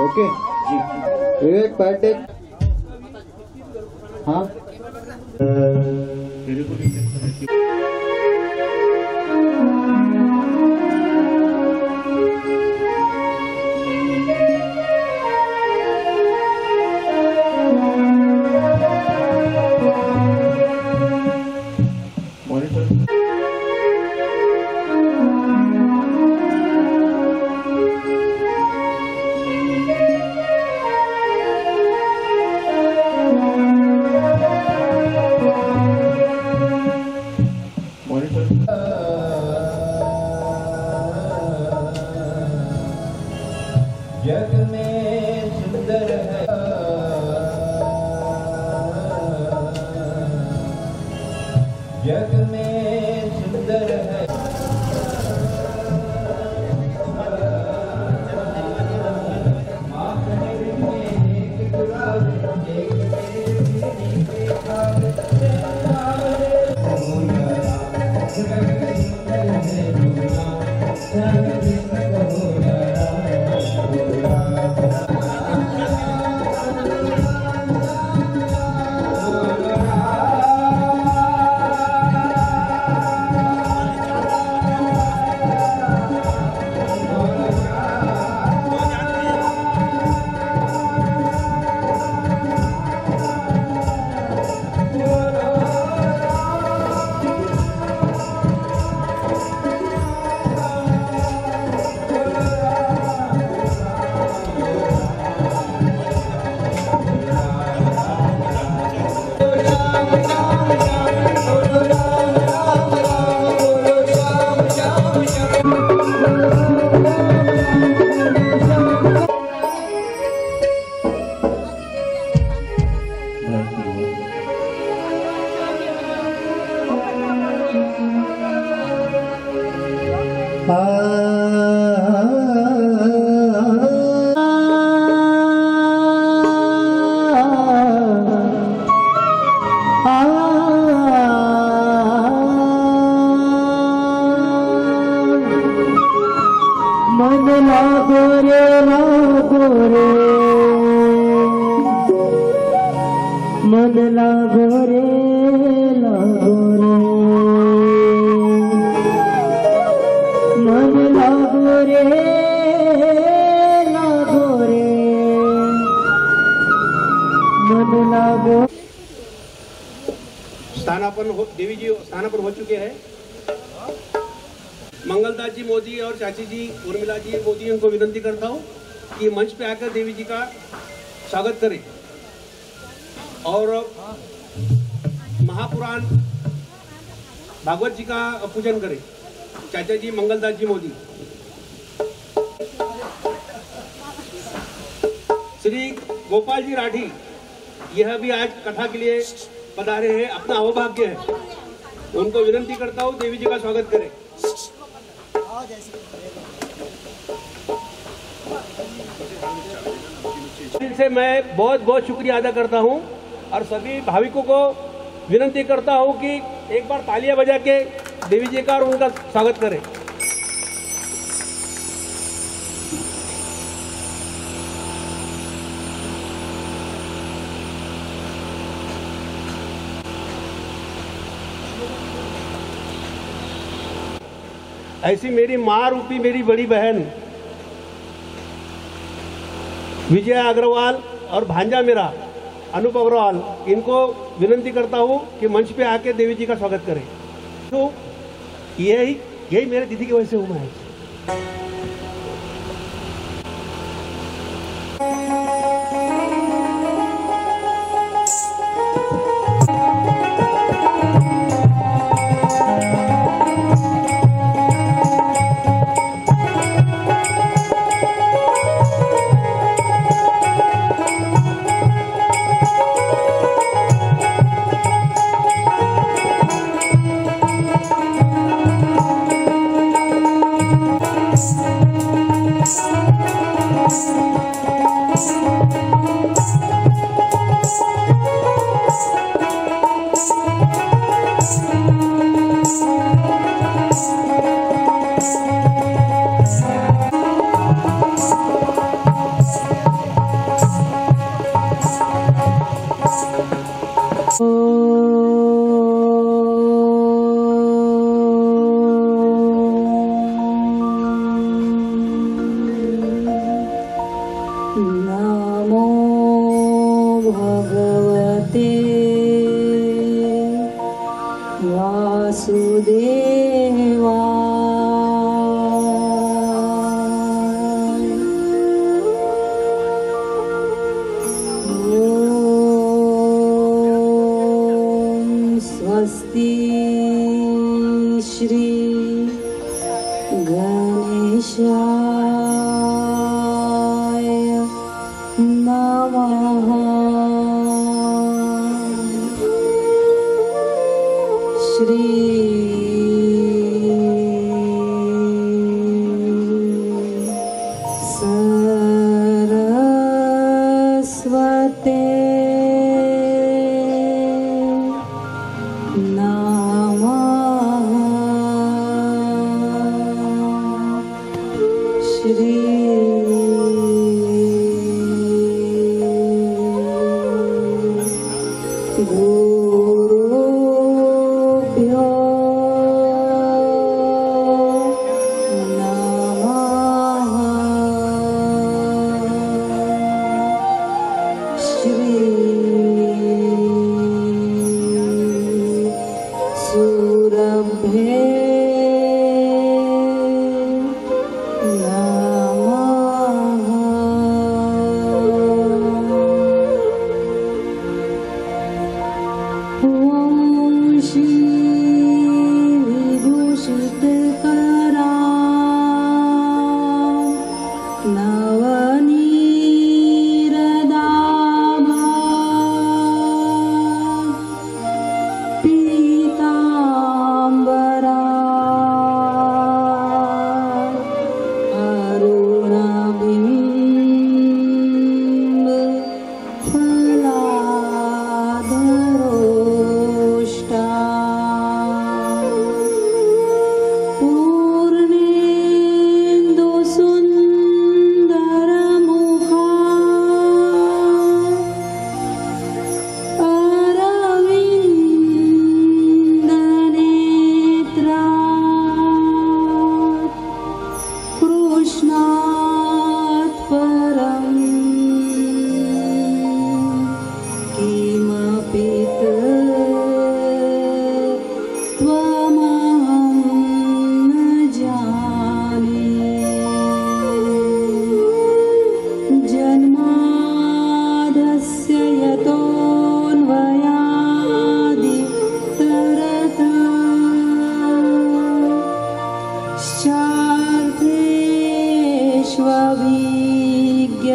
Okay जी, विवेक Partey. हाँ जग में सुंदर है, जग में सुंदर है। मन लागो रे लागो रे, मन लागो रे लागो रे, मन लागो रे लागो रे, मन लागो। देवी जी स्थानापन्न हो चुके हैं। मंगलदास जी मोदी और चाची जी उर्मिला जी मोदी, उनको विनती करता हूँ कि मंच पे आकर देवी जी का स्वागत करें और महापुराण भागवत जी का पूजन करें। चाचा जी मंगलदास जी मोदी। श्री गोपाल जी राठी, यह भी आज कथा के लिए पधारे हैं, अपना अहोभाग्य है। उनको विनती करता हूँ देवी जी का स्वागत करें। दिल से मैं बहुत बहुत शुक्रिया अदा करता हूं और सभी भाविकों को विनती करता हूं कि एक बार तालियां बजा के देवी जी का और उनका स्वागत करें। ऐसी मेरी माँ रूपी मेरी बड़ी बहन विजया अग्रवाल और भांजा मेरा अनूप अग्रवाल, इनको विनती करता हूँ कि मंच पे आके देवी जी का स्वागत करें। तो यही मेरे दीदी की वजह से हूँ मैं। स्वस्ति श्री गणेशाय नमः। श्री सरस्वते गुरुभ्यो नमः। श्री सुरभ्ये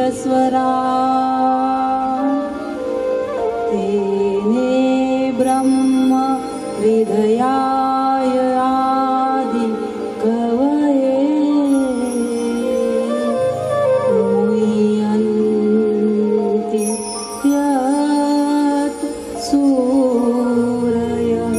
स्वरा तेने ब्रह्म हृदयाय आदि कवये मुह्यन्ति यत् सूरयः।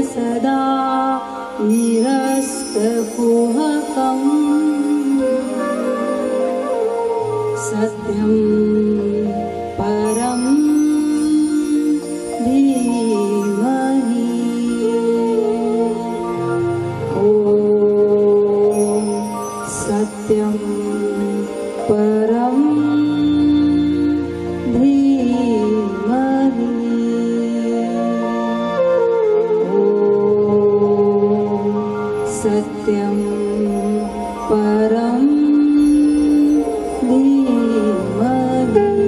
सदा निरस्तकुहकं सत्यं परं धीमहि। ॐ सत्यं परं धीमहि। सत्यं परं धीमहि।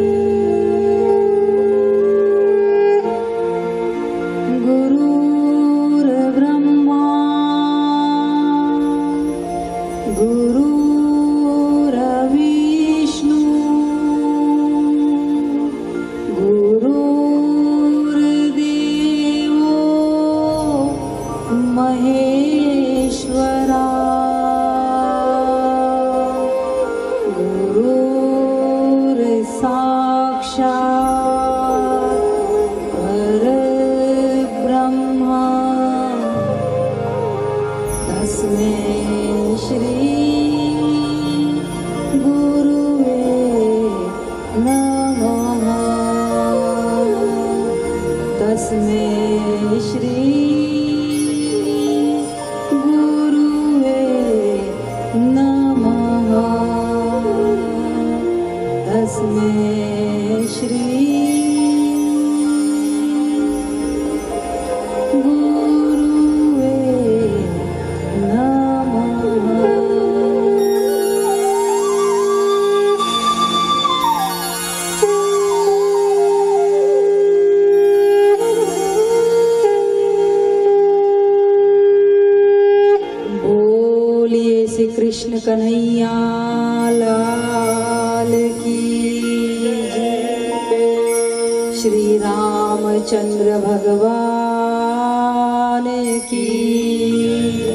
तस्मै श्री गुरुवे नमः। बोलिए श्री कृष्ण कन्हैया लाल की जय। श्री रामचंद्र भगवान की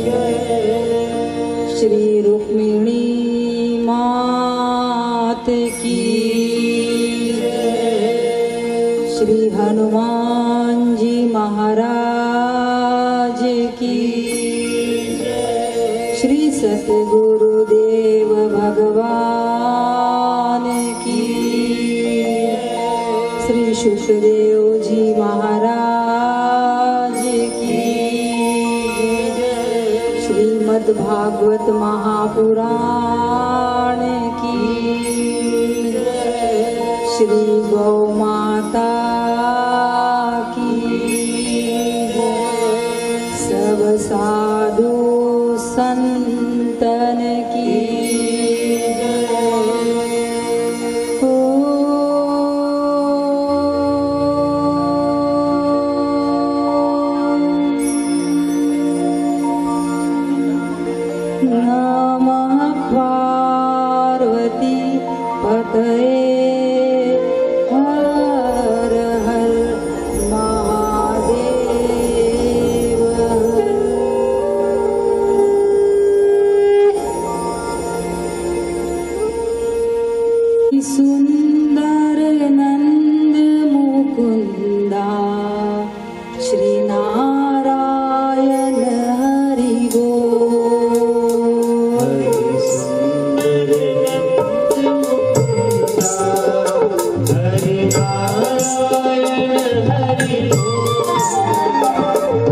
जय। श्री रुक्मिणी मात की जय। श्री हनुमान जी महाराज की जय। श्री सतगुरुदेव भगवान की जय। श्री सुखदेव जी महाराज की जय। श्रीमद् भागवत महापुराण की जय। श्री गौ माता की जय। सब साधु संतन की जय। नमः पार्वती पतये हर हर महादेव। सुंदर नंद मुकुंदा श्री नारायण हरि बोल।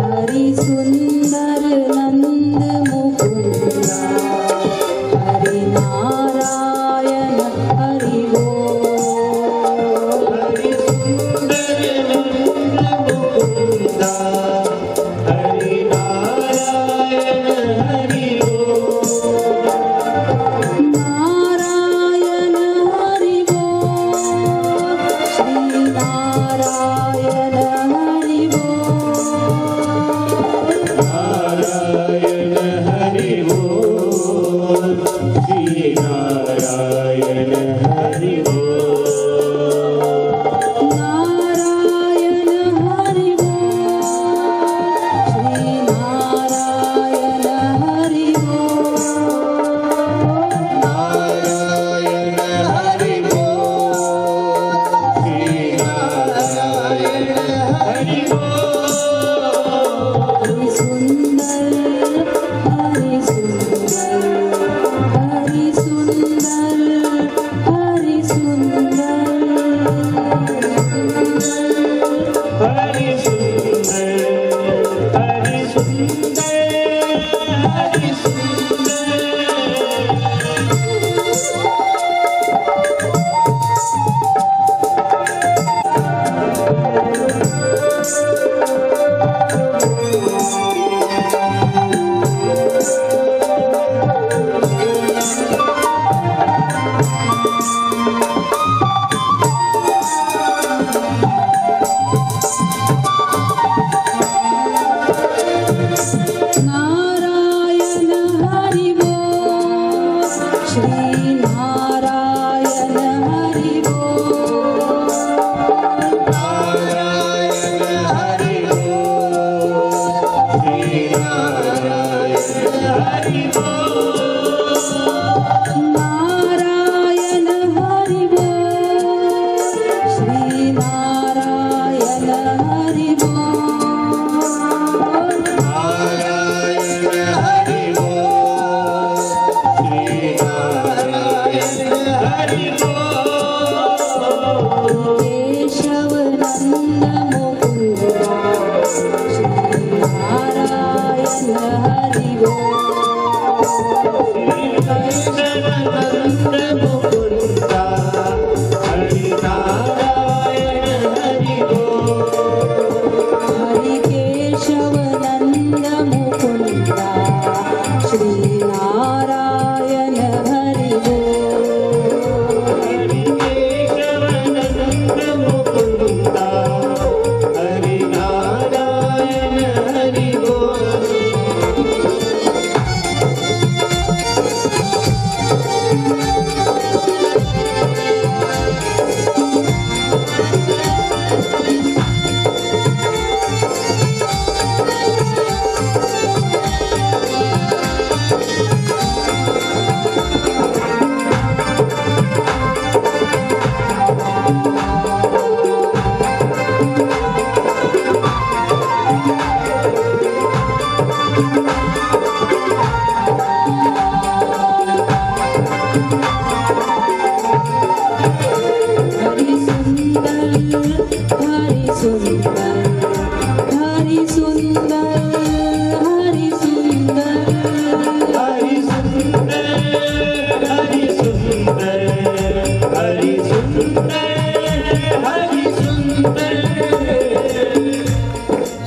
हरि सुंदर नंद मुकुंदा हरि नारायण हरि बोल। हरि सुंदर नंद मुकुंदा हरि नारायण हरि बोल। नारायण हरि बोल।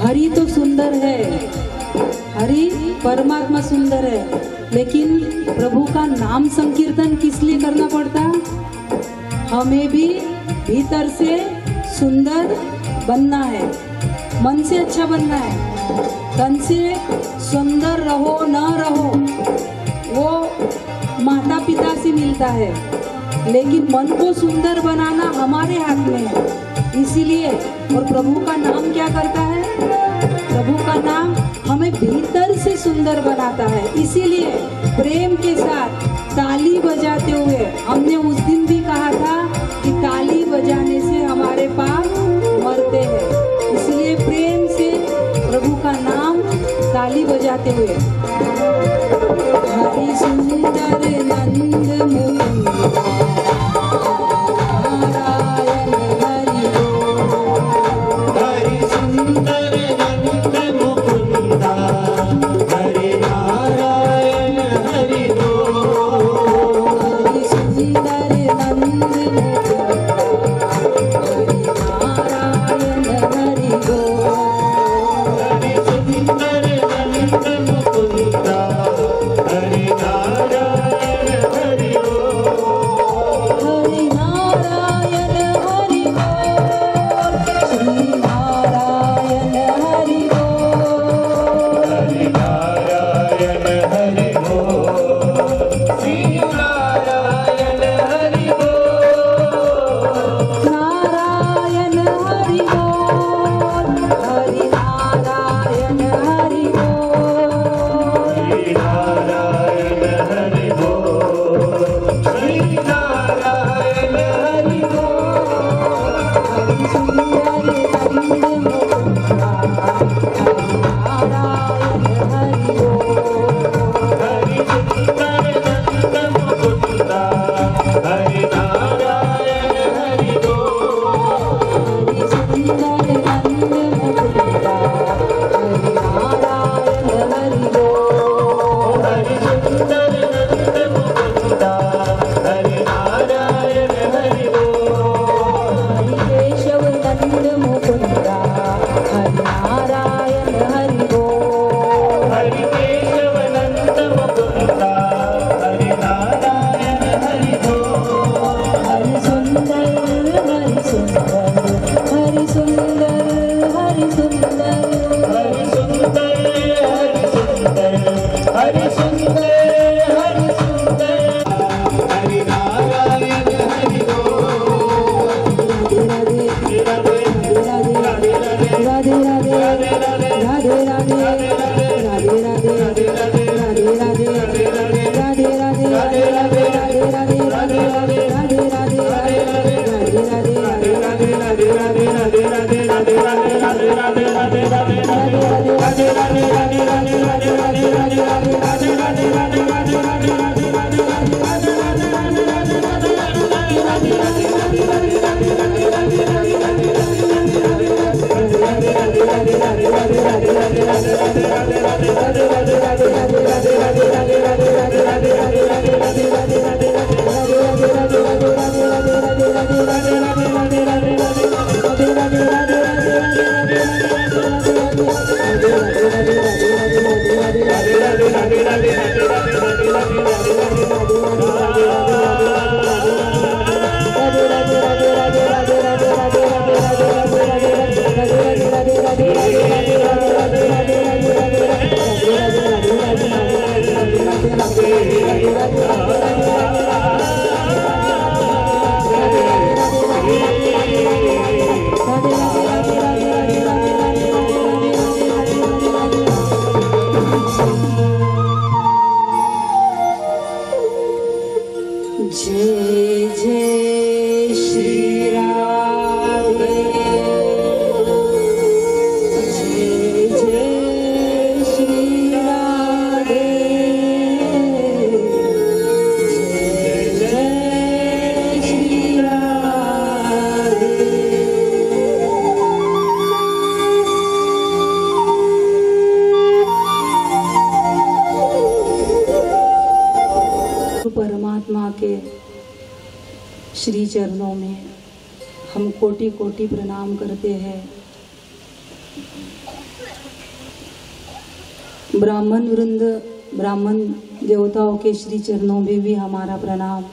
हरि तो सुंदर है, हरि परमात्मा सुंदर है, लेकिन प्रभु का नाम संकीर्तन किस लिए करना पड़ता? हमें भी भीतर से सुंदर बनना है, मन से अच्छा बनना है। तन से सुंदर रहो न रहो वो माता पिता से मिलता है, लेकिन मन को सुंदर बनाना हमारे हाथ में है। इसीलिए और प्रभु का नाम क्या करता है? प्रभु का नाम हमें भीतर से सुंदर बनाता है। इसीलिए प्रेम के साथ ताली बजाते हुए, हमने उस दिन भी कहा था कि ताली बजाने से हमारे पाप मरते हैं। इसलिए प्रेम से प्रभु का नाम ताली बजाते हुए हरि सुंदर नंद मुकुंद नारायण हरि बोल। हरि सुंदर नंद मुकुंद हरि नारायण हरि बोल। हरि सुंदर नंद मुकुंद हरि नारायण हरि बोल। हरि सुंदर नंद मुकुंद हरि नारायण हरि बोल। हरि नारायण हरि बोल। श्री नारायण हरि बोल। हरि नारायण हरि बोल। श्री नारायण हरि बोल। नारायण हरि बोल। हरि नारायण हरि बोल। श्री नारायण हरि बोल। श्री नारायण हरि बोल। हरि सुंदर नंद मुकुंद हरि नारायण हरि बोल। हरि सुंदर नंद मुकुंद हरि नारायण हरि बोल। हरि सुंदर नंद मुकुंद हरि नारायण हरि बोल। हरि सुंदर नंद मुकुंद हरि नारायण हरि बोल। हरि केशव नंद मुकुंद हरि नारायण हरि बोल। हरि केशव नंद मुकुंद हरि नारायण हरि बोल। हरि सुंदर हरि सुंदर हरि सुंदर हरि सुंदर हरि सुंदर हरि सुंदर हरि सुंदर हरि सुंदर हरि नारायण हरि बोल। राधे राधे राधे राधे राधे राधे राधे राधे राधे राधे राधे राधे राधे राधे Hare हम कोटि कोटि प्रणाम करते हैं। ब्राह्मण वृंद, ब्राह्मण देवताओं के श्री चरणों में भी हमारा प्रणाम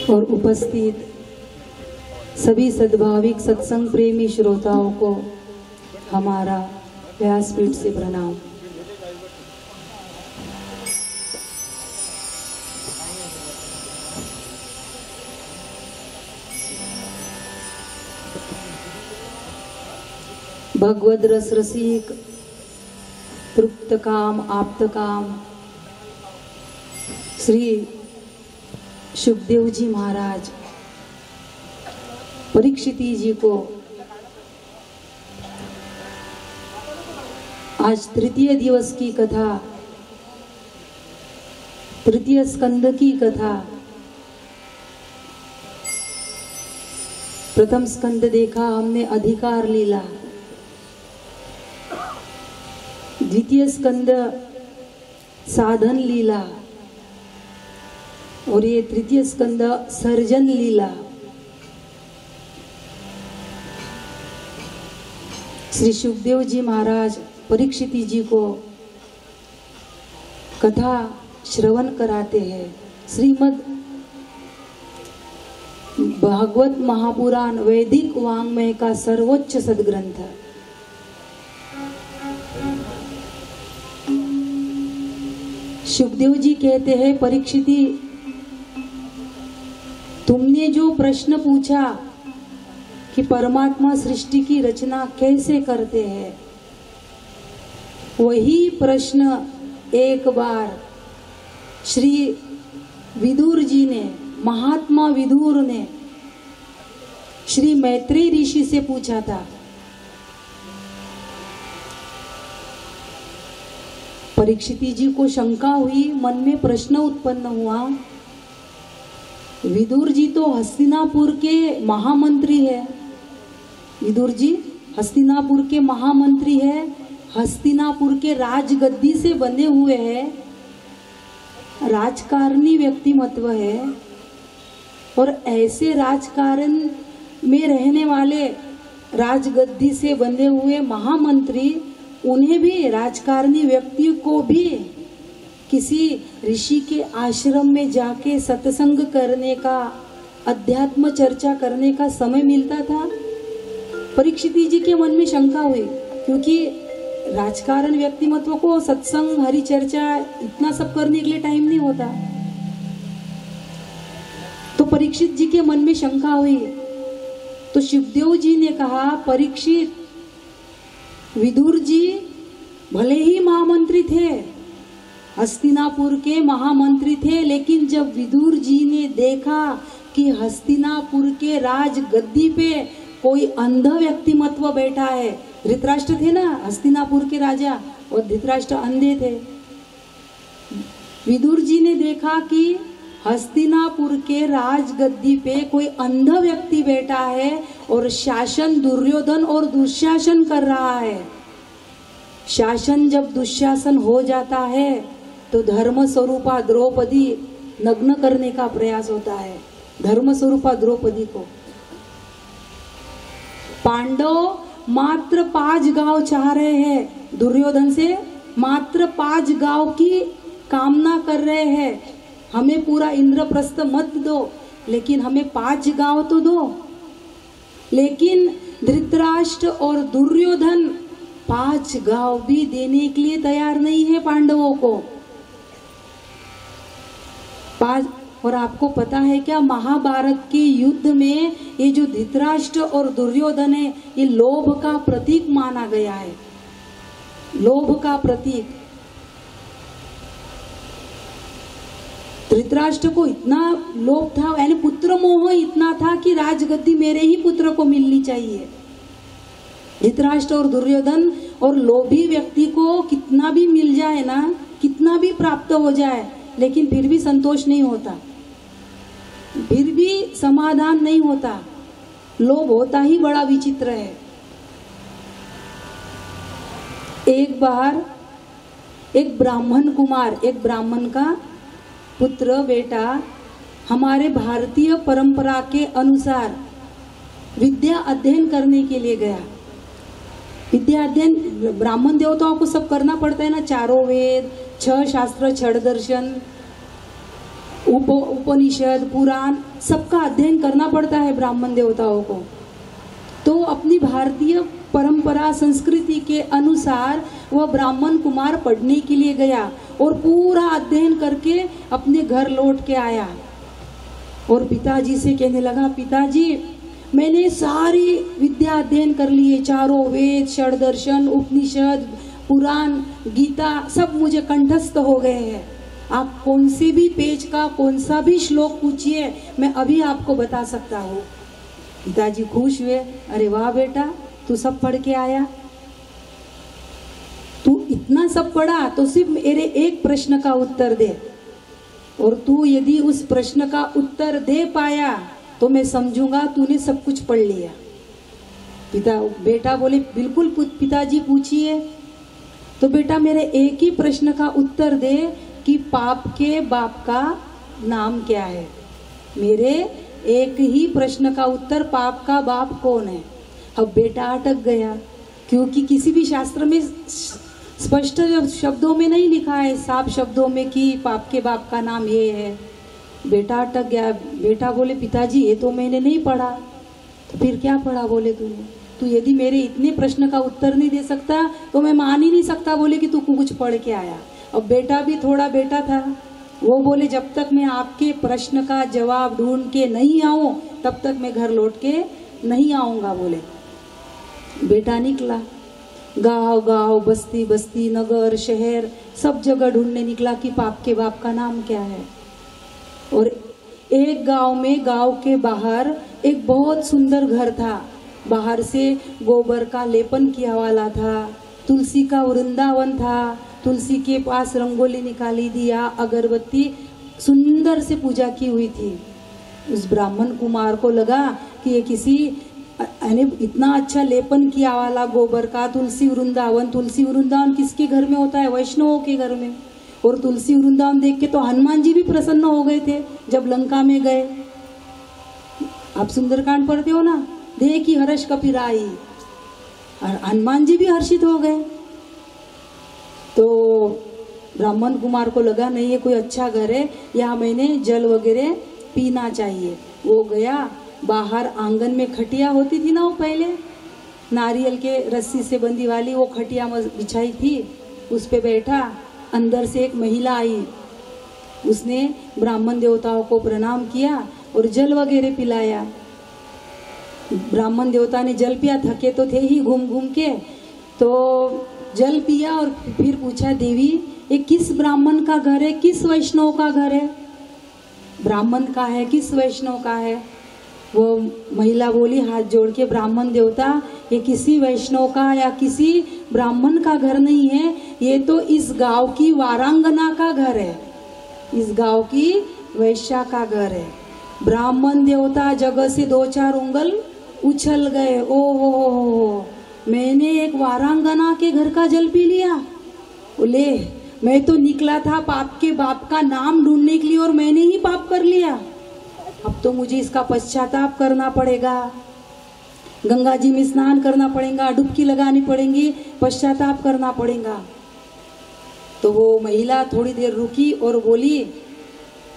और उपस्थित सभी सद्भाविक सत्संग प्रेमी श्रोताओं को हमारा व्यासपीठ से प्रणाम। भगवद रस रसिक, तृप्त काम, आप्त काम श्री सुखदेव जी महाराज परीक्षिति जी को आज तृतीय दिवस की कथा, तृतीय स्कंद की कथा, प्रथम स्कंद देखा हमने अधिकार लीला, द्वितीय स्कंद साधन लीला और ये तृतीय स्कंद सर्जन लीला। श्री सुखदेव जी महाराज परीक्षिति जी को कथा श्रवण कराते हैं। श्रीमद् भागवत महापुराण वैदिक वाङ्मय का सर्वोच्च सद्ग्रंथ। सुखदेव जी कहते हैं, परीक्षिति तुमने जो प्रश्न पूछा कि परमात्मा सृष्टि की रचना कैसे करते हैं, वही प्रश्न एक बार श्री विदुर जी ने, महात्मा विदुर ने श्री मैत्रेय ऋषि से पूछा था। परीक्षिति जी को शंका हुई, मन में प्रश्न उत्पन्न हुआ, विदुर जी तो हस्तिनापुर के महामंत्री है, विदुर जी हस्तिनापुर के महामंत्री है, हस्तिनापुर के राजगद्दी से बने हुए हैं, राजकारणी व्यक्तिमत्व है, और ऐसे राजकारण में रहने वाले राजगद्दी से बने हुए महामंत्री, उन्हें भी, राजकारणी व्यक्ति को भी किसी ऋषि के आश्रम में जाके सत्संग करने का, अध्यात्म चर्चा करने का समय मिलता था। परीक्षिति जी के मन में शंका हुई, क्योंकि राजकारण व्यक्तिमत्व को सत्संग, हरि चर्चा इतना सब करने के लिए टाइम नहीं होता। तो परीक्षित जी के मन में शंका हुई। तो सुखदेव जी ने कहा, परीक्षित, विदुर जी भले ही महामंत्री थे, हस्तिनापुर के महामंत्री थे, लेकिन जब विदुर जी ने देखा कि हस्तिनापुर के राज गद्दी पे कोई अंध व्यक्तिमत्व बैठा है, धृतराष्ट्र थे ना हस्तिनापुर के राजा, और धृतराष्ट्र अंधे थे। विदुर जी ने देखा कि हस्तिनापुर के राजगद्दी पे कोई अंध व्यक्ति बैठा है और शासन दुर्योधन और दुशासन कर रहा है। शासन जब दुशासन हो जाता है तो धर्म स्वरूपा द्रौपदी नग्न करने का प्रयास होता है। धर्म स्वरूपा द्रौपदी को पांडव मात्र 5 गांव चाह रहे हैं, दुर्योधन से मात्र 5 गांव की कामना कर रहे हैं, हमें पूरा इंद्रप्रस्थ मत दो, लेकिन हमें 5 गांव तो दो। लेकिन धृतराष्ट्र और दुर्योधन 5 गांव भी देने के लिए तैयार नहीं है पांडवों को। 5, और आपको पता है क्या, महाभारत के युद्ध में ये जो धृतराष्ट्र और दुर्योधन है, ये लोभ का प्रतीक माना गया है, लोभ का प्रतीक। धृतराष्ट्र को इतना लोभ था, यानी पुत्र मोह इतना था कि राजगद्दी मेरे ही पुत्र को मिलनी चाहिए। धृतराष्ट्र और दुर्योधन और लोभी व्यक्ति को कितना भी मिल जाए ना, कितना भी प्राप्त हो जाए, लेकिन फिर भी संतोष नहीं होता, फिर भी समाधान नहीं होता। लोभ होता ही बड़ा विचित्र है। एक बार एक ब्राह्मण कुमार, एक ब्राह्मण का पुत्र बेटा हमारे भारतीय परंपरा के अनुसार विद्या अध्ययन करने के लिए गया। विद्या अध्ययन ब्राह्मण देवताओं को सब करना पड़ता है ना, चारों वेद, 6 शास्त्र, 6 दर्शन, उपनिषद, पुराण, सबका अध्ययन करना पड़ता है ब्राह्मण देवताओं को। तो अपनी भारतीय परंपरा संस्कृति के अनुसार वह ब्राह्मण कुमार पढ़ने के लिए गया और पूरा अध्ययन करके अपने घर लौट के आया और पिताजी से कहने लगा, पिताजी मैंने सारी विद्या अध्ययन कर ली है, चारों वेद, षड्दर्शन, उपनिषद, पुराण, गीता सब मुझे कंठस्थ हो गए हैं। आप कौन से भी पेज का कौन सा भी श्लोक पूछिए, मैं अभी आपको बता सकता हूँ। पिताजी खुश हुए, अरे वाह बेटा, तू सब पढ़ के आया, तू इतना सब पढ़ा तो सिर्फ मेरे एक प्रश्न का उत्तर दे, और तू यदि उस प्रश्न का उत्तर दे पाया तो मैं समझूंगा तूने सब कुछ पढ़ लिया। बेटा बोले, बिल्कुल पिताजी पूछिए। तो बेटा मेरे एक ही प्रश्न का उत्तर दे कि पाप के बाप का नाम क्या है। मेरे एक ही प्रश्न का उत्तर, पाप का बाप कौन है। अब बेटा अटक गया, क्योंकि किसी भी शास्त्र में स्पष्ट शब्दों में नहीं लिखा है, साफ शब्दों में कि पाप के बाप का नाम ये है। बेटा अटक गया। बेटा बोले, पिताजी ये तो मैंने नहीं पढ़ा। तो फिर क्या पढ़ा बोले तूने? तू यदि मेरे इतने प्रश्न का उत्तर नहीं दे सकता तो मैं मान ही नहीं सकता बोले कि तू कुछ पढ़ के आया। अब बेटा भी थोड़ा बेटा था, वो बोले, जब तक मैं आपके प्रश्न का जवाब ढूंढ के नहीं आऊं तब तक मैं घर लौट के नहीं आऊंगा बोले। बेटा निकला, गांव गांव, बस्ती बस्ती, नगर शहर, सब जगह ढूंढने निकला कि पाप के बाप का नाम क्या है। और एक गांव में, गांव के बाहर एक बहुत सुंदर घर था। बाहर से गोबर का लेपन किया वाला था, तुलसी का वृंदावन था, तुलसी के पास रंगोली निकाली, दिया, अगरबत्ती, सुंदर से पूजा की हुई थी। उस ब्राह्मण कुमार को लगा कि ये किसी इतना अच्छा लेपन किया वाला गोबर का तुलसी वृंदावन किसके घर में होता है? वैष्णवों के घर में। और तुलसी वृंदावन देख के तो हनुमान जी भी प्रसन्न हो गए थे जब लंका में गए। आप सुंदरकांड पढ़ते हो ना, देखी हर्ष कपिराई, और हनुमान जी भी हर्षित हो गए। तो ब्राह्मण कुमार को लगा नहीं ये कोई अच्छा घर है, यहाँ मैंने जल वगैरह पीना चाहिए। वो गया, बाहर आंगन में खटिया होती थी ना, वो पहले नारियल के रस्सी से बंधी वाली वो खटिया बिछाई थी, उस पे बैठा। अंदर से एक महिला आई, उसने ब्राह्मण देवताओं को प्रणाम किया और जल वगैरह पिलाया। ब्राह्मण देवता ने जल पिया, थके तो थे ही घूम घूम के, तो जल पिया और फिर पूछा, देवी ये किस ब्राह्मण का घर है, किस वैष्णव का घर है? ब्राह्मण का है, किस वैष्णव का है? वो महिला बोली हाथ जोड़ के, ब्राह्मण देवता ये किसी वैष्णव का या किसी ब्राह्मण का घर नहीं है, ये तो इस गांव की वारांगना का घर है, इस गांव की वैश्या का घर है। ब्राह्मण देवता जगह से 2-4 उंगल उछल गए। ओ हो, मैंने एक वारांगना के घर का जल पी लिया। बोले, मैं तो निकला था पाप के बाप का नाम ढूंढने के लिए और मैंने ही पाप कर लिया। अब तो मुझे इसका पश्चाताप करना पड़ेगा, गंगा जी में स्नान करना पड़ेगा, डुबकी लगानी पड़ेगी, पश्चाताप करना पड़ेगा। तो वो महिला थोड़ी देर रुकी और बोली,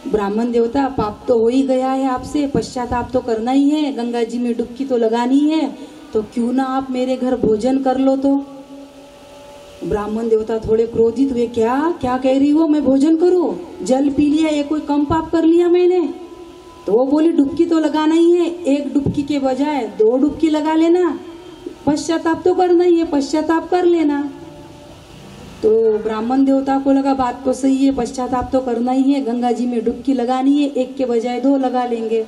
ब्राह्मण देवता पाप तो हो ही गया है आपसे, पश्चाताप तो करना ही है, गंगा जी में डुबकी तो लगानी है, तो क्यों ना आप मेरे घर भोजन कर लो। तो ब्राह्मण देवता थोड़े क्रोधित हुए, क्या क्या कह रही हो, मैं भोजन करूं? जल पी लिया, ये कोई कम पाप कर लिया मैंने? तो वो बोली, डुबकी तो लगाना ही है, 1 डुबकी के बजाय 2 डुबकी लगा लेना, पश्चाताप तो करना ही है, पश्चाताप कर लेना। तो ब्राह्मण देवता को लगा बात तो सही है, पश्चाताप तो करना ही है, गंगा जी में डुबकी लगानी है, 1 के बजाय 2 लगा लेंगे।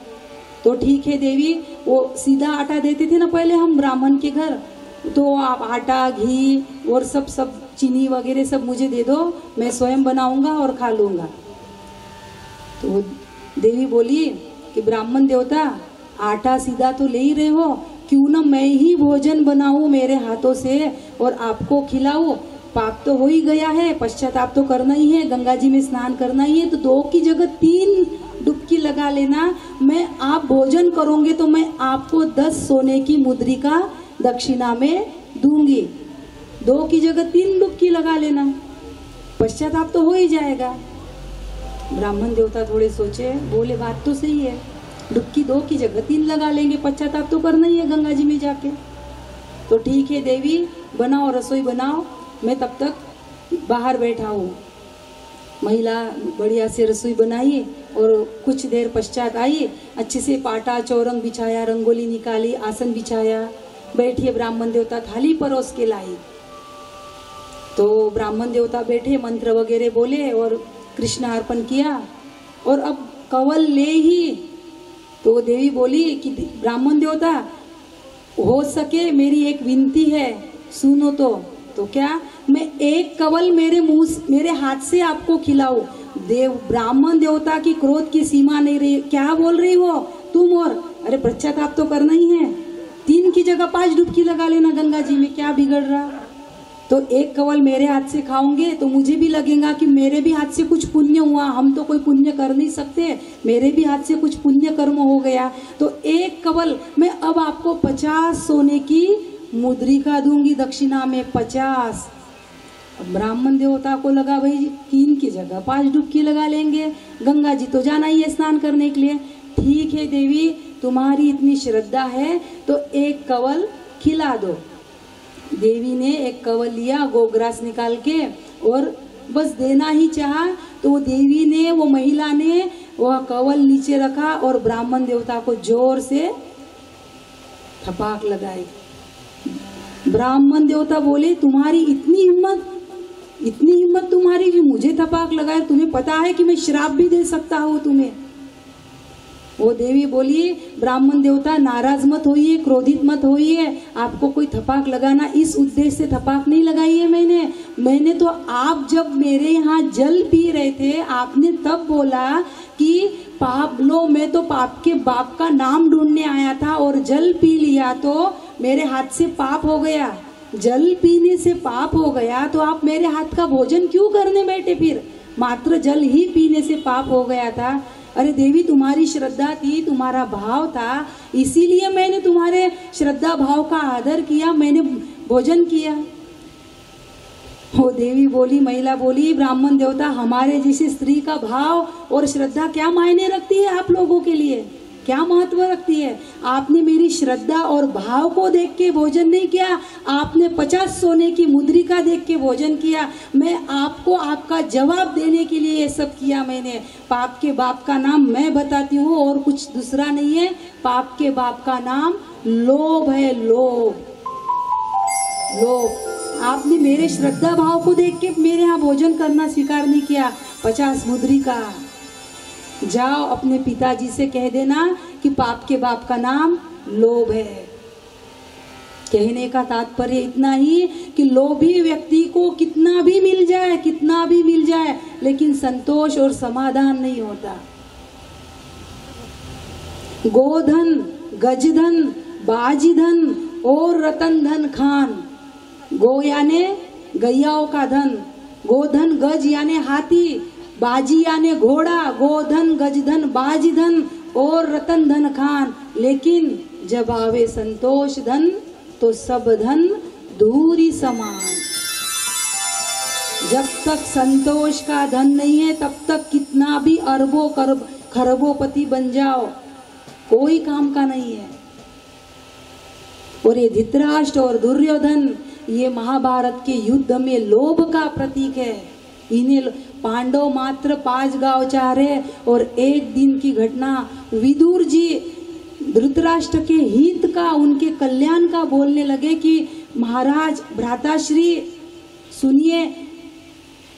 तो ठीक है देवी, वो सीधा आटा देते थे ना पहले हम ब्राह्मण के घर, तो आप आटा, घी और सब चीनी वगैरह सब मुझे दे दो, मैं स्वयं बनाऊंगा और खा लूंगा। तो देवी बोली कि ब्राह्मण देवता आटा सीधा तो ले ही रहे हो, क्यों ना मैं ही भोजन बनाऊं मेरे हाथों से और आपको खिलाऊं? पाप तो हो ही गया है, पश्चाताप तो करना ही है, गंगा जी में स्नान करना ही है, तो 2 की जगह 3 डुबकी लगा लेना। मैं आप भोजन करोगे तो मैं आपको 10 सोने की मुद्रिका दक्षिणा में दूंगी। 2 की जगह 3 डुबकी लगा लेना, पश्चाताप तो हो ही जाएगा। ब्राह्मण देवता थोड़े सोचे, बोले बात तो सही है, डुबकी 2 की जगह 3 लगा लेंगे, पश्चाताप तो करना ही है गंगा जी में जाके। तो ठीक है देवी, बनाओ रसोई बनाओ, मैं तब तक बाहर बैठा हूँ। महिला बढ़िया से रसोई बनाई और कुछ देर पश्चात आई, अच्छे से पाटा चौरंग बिछाया, रंगोली निकाली, आसन बिछाया, बैठिए। ब्राह्मण देवता थाली परोस के लाई। तो ब्राह्मण देवता बैठे, मंत्र वगैरह बोले और कृष्ण अर्पण किया और अब कवल ले ही। तो देवी बोली कि ब्राह्मण देवता, हो सके मेरी एक विनती है, सुनो। तो क्या, मैं एक कवल मेरे हाथ से आपको खिलाऊं? ब्राह्मण देवता की क्रोध की सीमा नहीं रही। क्या बोल रही हो तुम? और अरे पश्चाताप तो करना ही है, 3 की जगह 5 डुबकी लगा लेना गंगा जी में, क्या बिगड़ रहा? तो एक कवल मेरे हाथ से खाओगे तो मुझे भी लगेगा कि मेरे भी हाथ से कुछ पुण्य हुआ। हम तो कोई पुण्य कर नहीं सकते, मेरे भी हाथ से कुछ पुण्य कर्म हो गया। तो एक कवल मैं अब आपको 50 सोने की मुद्रिका दूंगी दक्षिणा में, 50। ब्राह्मण देवता को लगा भाई 3 की जगह 5 डुबकी लगा लेंगे, गंगा जी तो जाना ही है स्नान करने के लिए। ठीक है देवी, तुम्हारी इतनी श्रद्धा है तो एक कवल खिला दो। देवी ने एक कवल लिया, गोग्रास निकाल के, और बस देना ही चाहा तो वो देवी ने, वो महिला ने वह कवल नीचे रखा और ब्राह्मण देवता को जोर से थपाक लगाई। ब्राह्मण देवता बोले, तुम्हारी इतनी हिम्मत तुम्हारी कि मुझे थपाक लगाए? तुम्हें पता है कि मैं श्राप भी दे सकता हूँ तुम्हें। वो देवी बोली, ब्राह्मण देवता नाराज मत होइए, क्रोधित मत होइए, आपको कोई थपाक लगाना इस उद्देश्य से थपाक नहीं लगाई है मैंने तो आप जब मेरे यहाँ जल पी रहे थे, आपने तब बोला कि पाप लो, मैं तो पाप के बाप का नाम ढूंढने आया था और जल पी लिया तो मेरे हाथ से पाप हो गया। जल पीने से पाप हो गया तो आप मेरे हाथ का भोजन क्यों करने बैठे? फिर मात्र जल ही पीने से पाप हो गया था। अरे देवी, तुम्हारी श्रद्धा थी, तुम्हारा भाव था, इसीलिए मैंने तुम्हारे श्रद्धा भाव का आदर किया, मैंने भोजन किया। वो देवी बोली, महिला बोली, ब्राह्मण देवता, हमारे जैसी स्त्री का भाव और श्रद्धा क्या मायने रखती है आप लोगों के लिए, क्या महत्व रखती है? आपने मेरी श्रद्धा और भाव को देख के भोजन नहीं किया, आपने 50 सोने की मुद्रिका देख के भोजन किया। मैं आपको आपका जवाब देने के लिए ये सब किया मैंने। पाप के बाप का नाम मैं बताती हूँ और कुछ दूसरा नहीं है। पाप के बाप का नाम लोभ है, लोभ। आपने मेरे श्रद्धा भाव को देख के मेरे यहाँ भोजन करना स्वीकार नहीं किया। 50 मुद्रिका, जाओ अपने पिताजी से कह देना कि पाप के बाप का नाम लोभ है। कहने का तात्पर्य इतना ही कि लोभी व्यक्ति को कितना भी मिल जाए लेकिन संतोष और समाधान नहीं होता। गोधन, गजधन, बाजीधन और रतन धन खान। गो यानी गैयाओं का धन, गोधन गज यानी हाथी, बाजी यानी घोड़ा, गोधन गजधन बाजीधन और रतन धन खान। लेकिन जब आवे संतोष धन तो सब धन धूरी समान। जब तक संतोष का धन नहीं है तब तक कितना भी अरबों खरबोपति बन जाओ, कोई काम का नहीं है। और ये धृतराष्ट्र और दुर्योधन, ये महाभारत के युद्ध में लोभ का प्रतीक है। इन्हें पांडव मात्र 5 गांव चाह रहे और एक दिन की घटना विदुर जी धृतराष्ट्र के हित का, उनके कल्याण का बोलने लगे कि महाराज भ्राताश्री सुनिए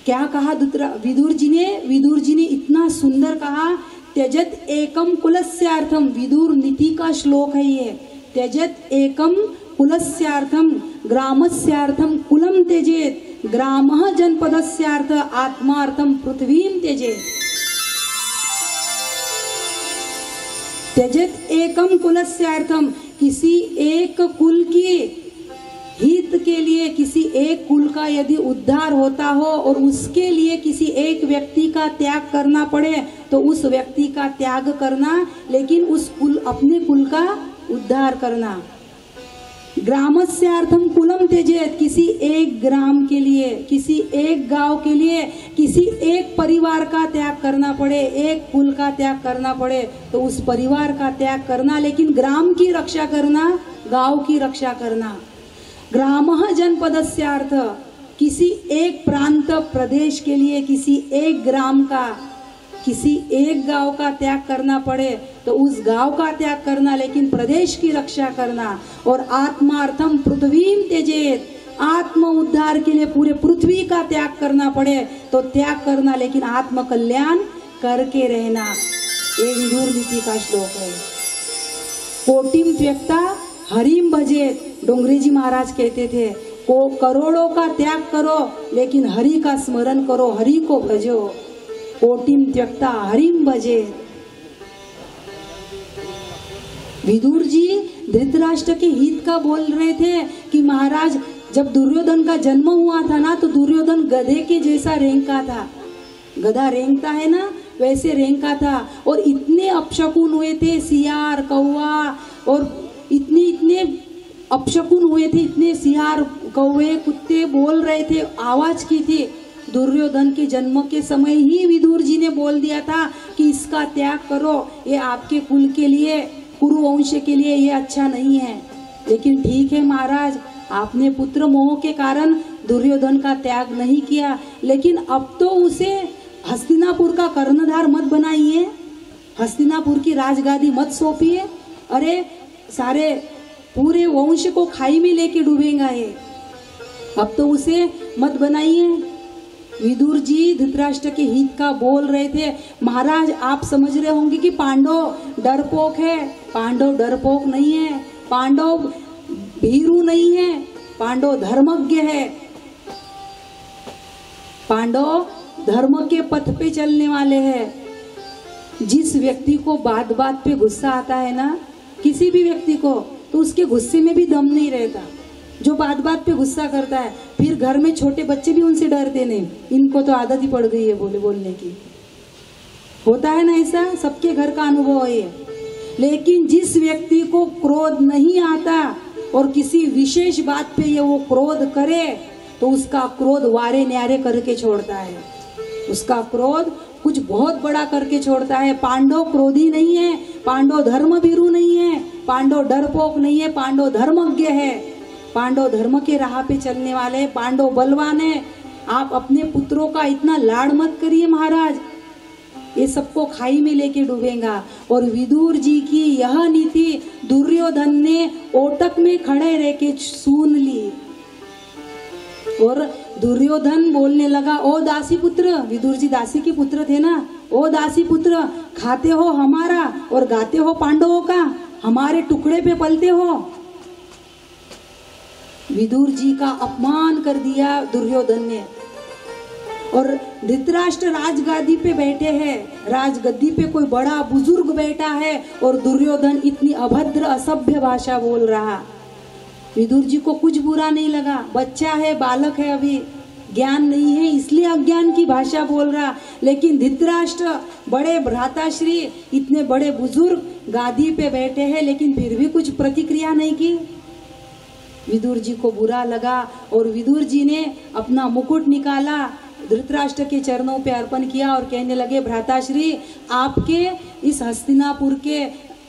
क्या कहा विदुर जी ने इतना सुंदर कहा, त्यजत एकम कुलस्यार्थम। विदुर नीति का श्लोक है ये। त्यजत एकम कुलस्यार्थम ग्रामस्यार्थम कुलम त्यजेत, ग्रामः जनपदस्यार्थ आत्मार्थम पृथ्वीम त्यजेत। त्यजत एकम कुलस्यार्थम, किसी एक कुल की हित के लिए, किसी एक कुल का यदि उद्धार होता हो और उसके लिए किसी एक व्यक्ति का त्याग करना पड़े तो उस व्यक्ति का त्याग करना, लेकिन उस कुल अपने कुल का उद्धार करना। ग्रामस्य अर्थम कुलम त्यजेत, किसी एक ग्राम के लिए, किसी एक गांव के लिए, किसी एक परिवार का त्याग करना पड़े, एक कुल का त्याग करना पड़े तो उस परिवार का त्याग करना, लेकिन ग्राम की रक्षा करना, गांव की रक्षा करना। ग्रामः जनपदस्य अर्थ, किसी एक प्रांत प्रदेश के लिए, किसी एक ग्राम का, किसी एक गांव का त्याग करना पड़े तो उस गांव का त्याग करना, लेकिन प्रदेश की रक्षा करना। और आत्मार्थम पृथ्वीम त्यजेत, आत्म उद्धार के लिए पूरे पृथ्वी का त्याग करना पड़े तो त्याग करना, लेकिन आत्म कल्याण करके रहना। ये विदुर नीति का श्लोक है। कोटिम त्यक्ता हरिम भजेत, डोंगरे जी महाराज कहते थे को करोड़ों का त्याग करो लेकिन हरि का स्मरण करो, हरि को भजो। कोटिम त्यक्ता हरिम भजे। विदुर जी धृतराष्ट्र के हित का बोल रहे थे कि महाराज जब दुर्योधन का जन्म हुआ था ना, तो दुर्योधन गधे के जैसा रेंका था, गधा रेंगता है ना वैसे रेंका था। और इतने अपशकुन हुए थे, सियार कौवा और इतने अपशकुन हुए थे, इतने सियार कौवे कुत्ते बोल रहे थे, आवाज की थी। दुर्योधन के जन्म के समय ही विदुर जी ने बोल दिया था कि इसका त्याग करो, ये आपके कुल के लिए, कुरुवंश के लिए ये अच्छा नहीं है। लेकिन ठीक है महाराज, आपने पुत्र मोह के कारण दुर्योधन का त्याग नहीं किया, लेकिन अब तो उसे हस्तिनापुर का कर्णधार मत बनाइए, हस्तिनापुर की राजगादी मत सौंपिए। अरे सारे पूरे वंश को खाई में लेके डूबेगा ये, अब तो उसे मत बनाइए। विदुर जी धृतराष्ट्र के हित का बोल रहे थे। महाराज आप समझ रहे होंगे कि पांडव डरपोक है, पांडव डरपोक नहीं है, पांडव भीरू नहीं है, पांडव धर्मज्ञ है, पांडव धर्म के पथ पे चलने वाले हैं। जिस व्यक्ति को बात बात पे गुस्सा आता है ना, किसी भी व्यक्ति को, तो उसके गुस्से में भी दम नहीं रहता। जो बात बात पे गुस्सा करता है, फिर घर में छोटे बच्चे भी उनसे डरते नहीं, इनको तो आदत ही पड़ गई है बोलने की। होता है ना ऐसा, सबके घर का अनुभव है। लेकिन जिस व्यक्ति को क्रोध नहीं आता और किसी विशेष बात पे ये वो क्रोध करे, तो उसका क्रोध वारे न्यारे करके छोड़ता है, उसका क्रोध कुछ बहुत बड़ा करके छोड़ता है। पांडव क्रोधी नहीं है, पांडव धर्म भीरू नहीं है, पांडव डरपोक नहीं है, पांडव धर्मज्ञ है, पांडव धर्म के राह पे चलने वाले, पांडव बलवान है। आप अपने पुत्रों का इतना लाड़ मत करिए महाराज, ये सबको खाई में लेके डूबेगा। और विदुर जी की यह नीति दुर्योधन ने ओटक में खड़े रह के सुन ली। और दुर्योधन बोलने लगा, ओ दासी पुत्र, विदुर जी दासी के पुत्र थे ना, ओ दासी पुत्र, खाते हो हमारा और गाते हो पांडवों का, हमारे टुकड़े पे पलते हो। विदुर जी का अपमान कर दिया दुर्योधन ने। और धृतराष्ट्र राजगादी पे बैठे हैं, राजगद्दी पे कोई बड़ा बुजुर्ग बैठा है और दुर्योधन इतनी अभद्र असभ्य भाषा बोल रहा। विदुर जी को कुछ बुरा नहीं लगा, बच्चा है, बालक है, अभी ज्ञान नहीं है इसलिए अज्ञान की भाषा बोल रहा। लेकिन धृतराष्ट्र बड़े भ्राताश्री, इतने बड़े बुजुर्ग गादी पे बैठे हैं, लेकिन फिर भी कुछ प्रतिक्रिया नहीं की। विदुर जी को बुरा लगा और विदुर जी ने अपना मुकुट निकाला, धृतराष्ट्र के चरणों पे अर्पण किया और कहने लगे, भ्राताश्री आपके इस हस्तिनापुर के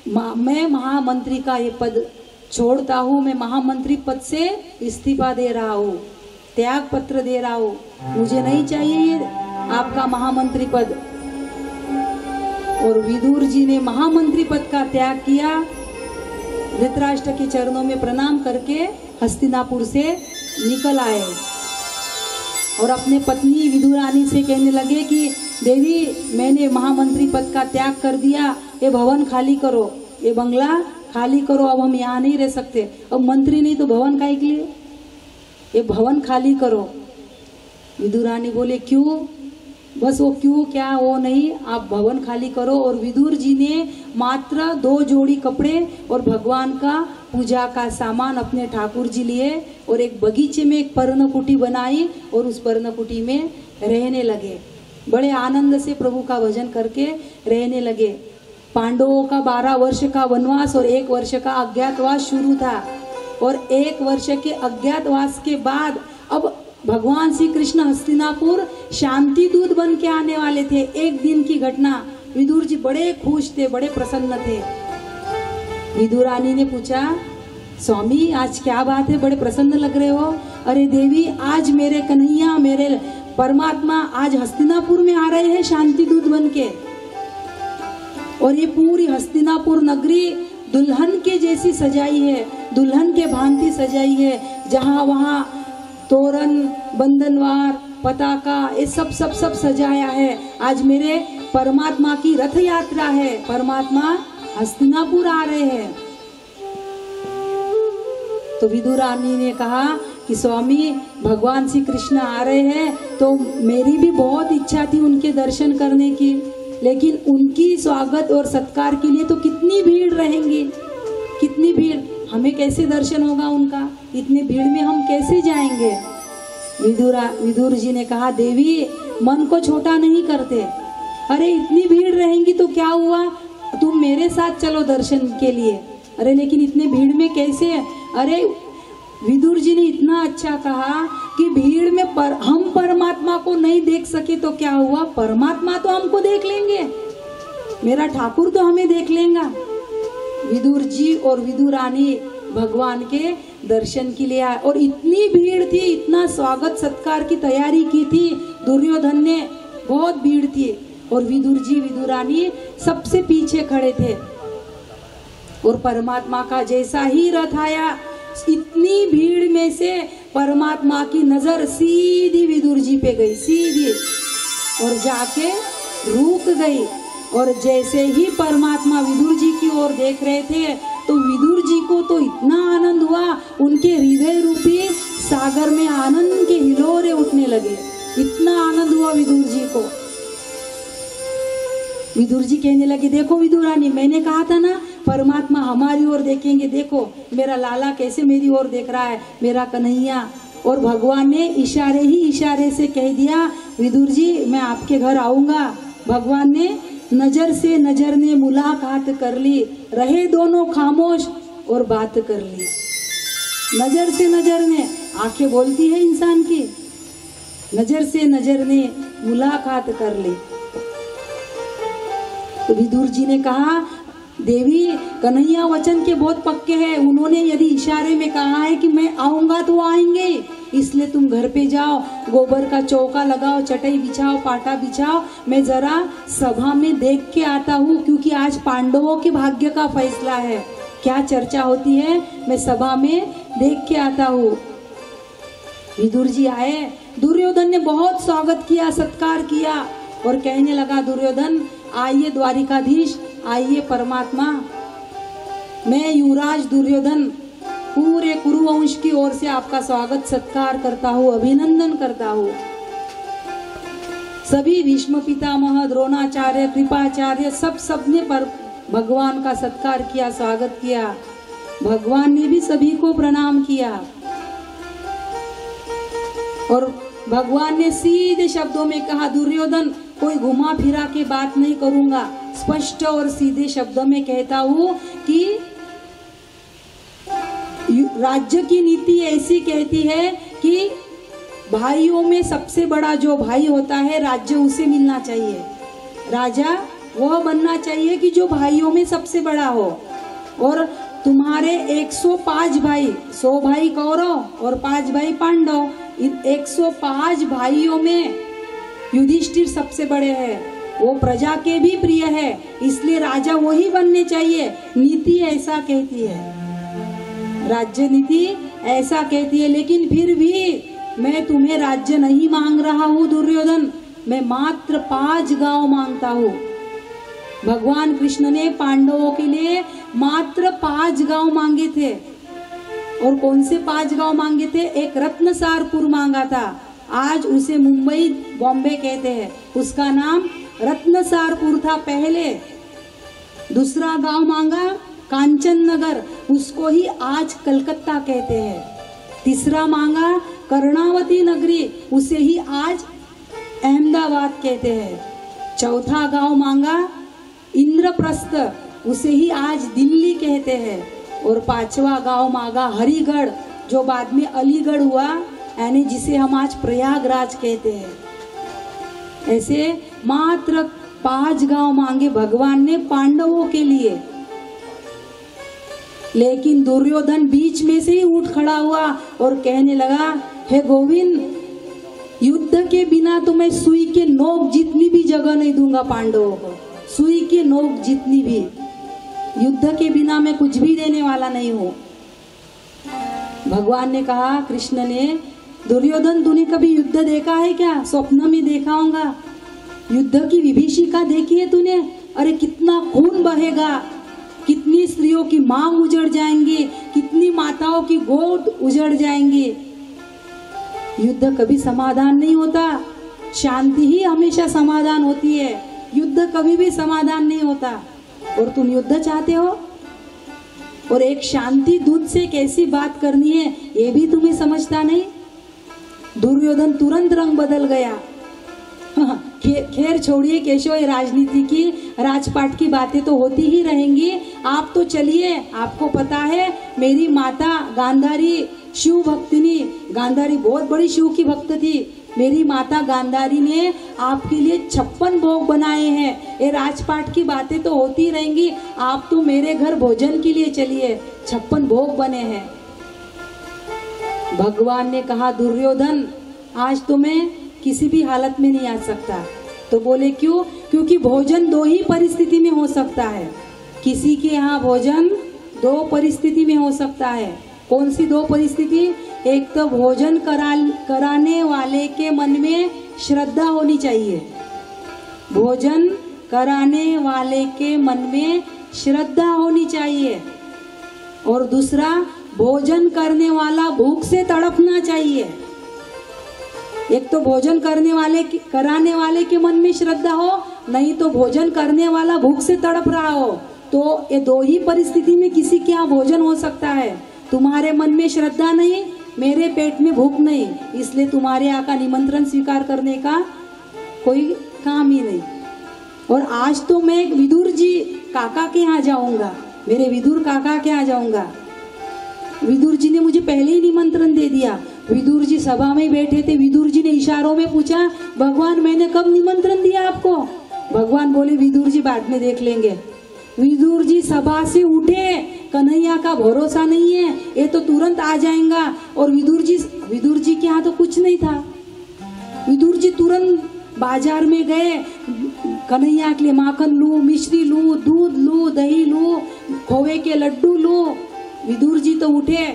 मैं महामंत्री का ये पद छोड़ता हूँ, मैं महामंत्री पद से इस्तीफा दे रहा हूँ, त्याग पत्र दे रहा हूँ, मुझे नहीं चाहिए ये आपका महामंत्री पद। और विदुर जी ने महामंत्री पद का त्याग किया, धृतराष्ट्र के चरणों में प्रणाम करके हस्तिनापुर से निकल आए और अपने पत्नी विदुरानी से कहने लगे कि देवी मैंने महामंत्री पद का त्याग कर दिया, ये भवन खाली करो, ये बंगला खाली करो, अब हम यहाँ नहीं रह सकते, अब मंत्री नहीं तो भवन काहे के लिए, ये भवन खाली करो। विदुरानी बोले क्यों, बस वो क्यों क्या वो नहीं, आप भवन खाली करो। और विदुर जी ने मात्र 2 जोड़ी कपड़े और भगवान का पूजा का सामान अपने ठाकुर जी लिए और एक बगीचे में एक पर्णकुटी बनाई और उस पर्णकुटी में रहने लगे। बड़े आनंद से प्रभु का भजन करके रहने लगे। पांडवों का 12 वर्ष का वनवास और 1 वर्ष का अज्ञातवास शुरू था, और 1 वर्ष के अज्ञातवास के बाद अब भगवान श्री कृष्ण हस्तिनापुर शांति दूत बन के आने वाले थे। एक दिन की घटना, विदुर जी बड़े खुश थे, बड़े प्रसन्न थे। विदुरानी ने पूछा, स्वामी आज क्या बात है, बड़े प्रसन्न लग रहे हो? अरे देवी, आज मेरे कन्हैया, मेरे परमात्मा आज हस्तिनापुर में आ रहे हैं शांति दूत बन के, और ये पूरी हस्तिनापुर नगरी दुल्हन के जैसी सजाई है, दुल्हन के भांति सजाई है। जहाँ वहाँ तोरण, बंधनवार, पताका, ये सब सजाया है। आज मेरे परमात्मा की रथ यात्रा है, परमात्मा हस्तिनापुर आ रहे हैं। तो विदुरानी ने कहा कि स्वामी भगवान श्री कृष्ण आ रहे हैं, तो मेरी भी बहुत इच्छा थी उनके दर्शन करने की, लेकिन उनकी स्वागत और सत्कार के लिए तो कितनी भीड़ रहेंगी, कितनी भीड़, हमें कैसे दर्शन होगा उनका, इतनी भीड़ में हम कैसे जाएंगे? विदुर जी ने कहा, देवी मन को छोटा नहीं करते, अरे इतनी भीड़ रहेंगी तो क्या हुआ, तुम मेरे साथ चलो दर्शन के लिए। अरे लेकिन इतने भीड़ में कैसे? अरे विदुर जी ने इतना अच्छा कहा कि भीड़ में हम परमात्मा को नहीं देख सके तो क्या हुआ, परमात्मा तो हमको देख लेंगे, मेरा ठाकुर तो हमें देख लेगा। विदुर जी और विदुरानी भगवान के दर्शन के लिए आए, और इतनी भीड़ थी, इतना स्वागत सत्कार की तैयारी की थी दुर्योधन ने, बहुत भीड़ थी, और विदुर जी विदुरानी सबसे पीछे खड़े थे। और परमात्मा का जैसा ही रथ आया, इतनी भीड़ में से परमात्मा की नजर सीधी विदुर जी पे गई, सीधी, और जाके रुक गई। और जैसे ही परमात्मा विदुर जी की ओर देख रहे थे, तो विदुर जी को तो इतना आनंद हुआ, उनके हृदय रूपी सागर में आनंद के हिलोरे उठने लगे, इतना आनंद हुआ विदुर जी को। विदुर जी कहने लगे, देखो विदुरानी, मैंने कहा था ना परमात्मा हमारी ओर देखेंगे, देखो मेरा लाला कैसे मेरी ओर देख रहा है, मेरा कन्हैया। और भगवान ने इशारे ही इशारे से कह दिया, विदुर जी मैं आपके घर आऊंगा। भगवान ने नजर से नजर ने मुलाकात कर ली, रहे दोनों खामोश और बात कर ली। नजर से नजर ने, आंखें बोलती है इंसान की, नजर से नजर ने मुलाकात कर ली। तो विदुर जी ने कहा, देवी कन्हैया वचन के बहुत पक्के हैं, उन्होंने यदि इशारे में कहा है कि मैं आऊंगा तो आएंगे, इसलिए तुम घर पे जाओ, गोबर का चौका लगाओ, चटाई बिछाओ, पाटा बिछाओ, मैं जरा सभा में देख के आता हूँ, क्योंकि आज पांडवों के भाग्य का फैसला है, क्या चर्चा होती है, मैं सभा में देख के आता हूँ। विदुर जी आए, दुर्योधन ने बहुत स्वागत किया, सत्कार किया, और कहने लगा, दुर्योधन आइए द्वारिकाधीश, आइए परमात्मा, मैं युवराज दुर्योधन पूरे कुरुवंश की ओर से आपका स्वागत सत्कार करता हूँ, अभिनंदन करता हूँ। सभी भीष्म पितामह, द्रोणाचार्य, कृपाचार्य, सबने पर भगवान का सत्कार किया, स्वागत किया। भगवान ने भी सभी को प्रणाम किया, और भगवान ने सीधे शब्दों में कहा, दुर्योधन कोई घुमा फिरा के बात नहीं करूंगा, स्पष्ट और सीधे शब्दों में कहता हूँ कि राज्य की नीति ऐसी कहती है कि भाइयों में सबसे बड़ा जो भाई होता है, राज्य उसे मिलना चाहिए, राजा वह बनना चाहिए कि जो भाइयों में सबसे बड़ा हो। और तुम्हारे 105 भाई, 100 भाई कौरव और 5 भाई पांडव, इन 105 भाइयों में युधिष्ठिर सबसे बड़े हैं, वो प्रजा के भी प्रिय है, इसलिए राजा वही बनने चाहिए। नीति ऐसा कहती है, राज्य नीति ऐसा कहती है। लेकिन फिर भी मैं तुम्हें राज्य नहीं मांग रहा हूँ दुर्योधन, मैं मात्र 5 गांव मांगता हूँ। भगवान कृष्ण ने पांडवों के लिए मात्र 5 गांव मांगे थे। और कौन से 5 गांव मांगे थे? एक रत्नसारपुर मांगा था, आज उसे मुंबई बॉम्बे कहते हैं, उसका नाम रत्नसारपुर था पहले। दूसरा गांव मांगा कांचन नगर, उसको ही आज कलकत्ता कहते हैं। तीसरा मांगा कर्णावती नगरी, उसे ही आज अहमदाबाद कहते हैं। चौथा गांव मांगा इंद्रप्रस्थ, उसे ही आज दिल्ली कहते हैं। और पांचवा गांव मांगा हरिगढ़, जो बाद में अलीगढ़ हुआ, यानी जिसे हम आज प्रयागराज कहते हैं। ऐसे मात्र 5 गांव मांगे भगवान ने पांडवों के लिए। लेकिन दुर्योधन बीच में से ही उठ खड़ा हुआ और कहने लगा, हे गोविंद, युद्ध के बिना तो मैं सुई के नोक जितनी भी जगह नहीं दूंगा पांडवों को। सुई के नोक जितनी भी, युद्ध के बिना मैं कुछ भी देने वाला नहीं हूं। भगवान ने कहा, कृष्ण ने, दुर्योधन तूने कभी युद्ध देखा है क्या? स्वप्न में देखा होगा। युद्ध की विभीषिका देखी है तूने? अरे कितना खून बहेगा, कितनी स्त्रियों की मांग उजड़ जाएंगी, कितनी माताओं की गोद उजड़ जाएंगी। युद्ध कभी समाधान नहीं होता, शांति ही हमेशा समाधान होती है। युद्ध कभी भी समाधान नहीं होता। और तुम युद्ध चाहते हो, और एक शांति दूत से कैसी बात करनी है ये भी तुम्हें समझता नहीं। दुर्योधन तुरंत रंग बदल गया। खैर छोड़िए केशव, ये राजनीति की, राजपाट की बातें तो होती ही रहेंगी। आप तो चलिए, आपको पता है मेरी माता गांधारी शिव भक्तिनी, गांधारी बहुत बड़ी शिव की भक्त थी। मेरी माता गांधारी ने आपके लिए 56 भोग बनाए हैं। ये राजपाट की बातें तो होती रहेंगी, आप तो मेरे घर भोजन के लिए चलिए, 56 भोग बने हैं। भगवान ने कहा, दुर्योधन आज तो मैं किसी भी हालत में नहीं आ सकता। तो बोले क्यों? क्योंकि भोजन 2 ही परिस्थिति में हो सकता है। किसी के यहाँ भोजन 2 परिस्थिति में हो सकता है। कौन सी 2 परिस्थिति? एक तो भोजन कराने वाले के मन में श्रद्धा होनी चाहिए। भोजन कराने वाले के मन में श्रद्धा होनी चाहिए। और दूसरा, भोजन करने वाला भूख से तड़पना चाहिए। एक तो भोजन कराने वाले के मन में श्रद्धा हो, नहीं तो भोजन करने वाला भूख से तड़प रहा हो। तो ये 2 ही परिस्थिति में किसी के यहाँ भोजन हो सकता है। तुम्हारे मन में श्रद्धा नहीं, मेरे पेट में भूख नहीं, इसलिए तुम्हारे यहाँ का निमंत्रण स्वीकार करने का कोई काम ही नहीं। और आज तो मैं विदुर जी काका के यहाँ जाऊंगा, मेरे विदुर काका के यहाँ जाऊंगा। विदुर जी ने मुझे पहले ही निमंत्रण दे दिया। विदुर जी सभा में बैठे थे। विदुर जी ने इशारों में पूछा, भगवान मैंने कब निमंत्रण दिया आपको? भगवान बोले, विदुर जी बाद में देख लेंगे। विदुर जी सभा से उठे, कन्हैया का भरोसा नहीं है, ये तो तुरंत आ जाएगा। और विदुर जी के यहाँ तो कुछ नहीं था। विदुर जी तुरंत बाजार में गए, कन्हैया के लिए माखन लूं, मिश्री लूं, दूध लूं, दही लूं, खोवे के लड्डू लूं। विदुर जी तो उठे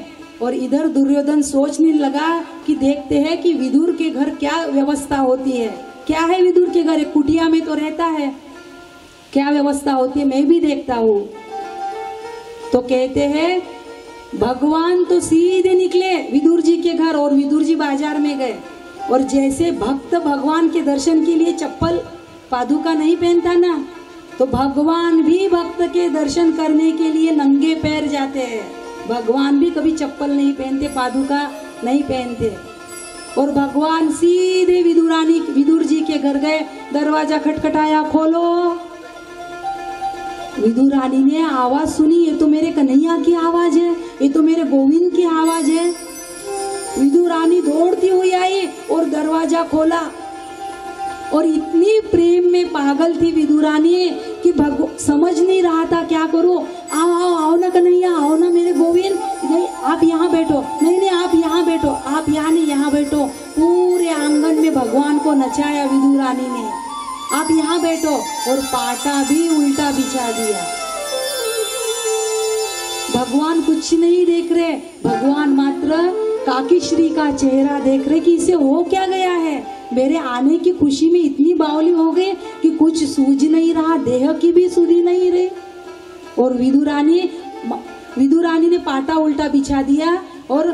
और इधर दुर्योधन सोचने लगा कि देखते हैं कि विदुर के घर क्या व्यवस्था होती है। क्या है विदुर के घर? एक कुटिया में तो रहता है, क्या व्यवस्था होती है मैं भी देखता हूँ। तो कहते हैं भगवान तो सीधे निकले विदुर जी के घर और विदुर जी बाजार में गए। और जैसे भक्त भगवान के दर्शन के लिए चप्पल पादुका नहीं पहनता ना, तो भगवान भी भक्त के दर्शन करने के लिए नंगे पैर जाते हैं। भगवान भी कभी चप्पल नहीं पहनते, पादुका नहीं पहनते। और भगवान सीधे विदुर जी के घर गए, दरवाजा खटखटाया, खोलो। विदुर रानी ने आवाज सुनी, ये तो मेरे कन्हैया की आवाज है, ये तो मेरे गोविंद की आवाज है। विदुर रानी दौड़ती हुई आई और दरवाजा खोला। और इतनी प्रेम में पागल थी विदुर रानी कि समझ नहीं रहा था क्या करूं। आओ आओ आओ ना कन्हैया, आओ ना मेरे गोविंद, नहीं आप यहाँ बैठो, नहीं नहीं आप यहाँ बैठो, आप यहाँ नहीं यहाँ बैठो। पूरे आंगन में भगवान को नचाया विदुर रानी ने, आप यहाँ बैठो। और पाटा भी उल्टा बिछा दिया। भगवान कुछ नहीं देख रहे, भगवान मात्र काकीश्री का चेहरा देख रहे कि इसे हो क्या गया है। मेरे आने की खुशी में इतनी बावली हो गई कि कुछ सूझ नहीं रहा, देह की भी सुधी नहीं रही। और विदुर रानी ने पाटा उल्टा बिछा दिया और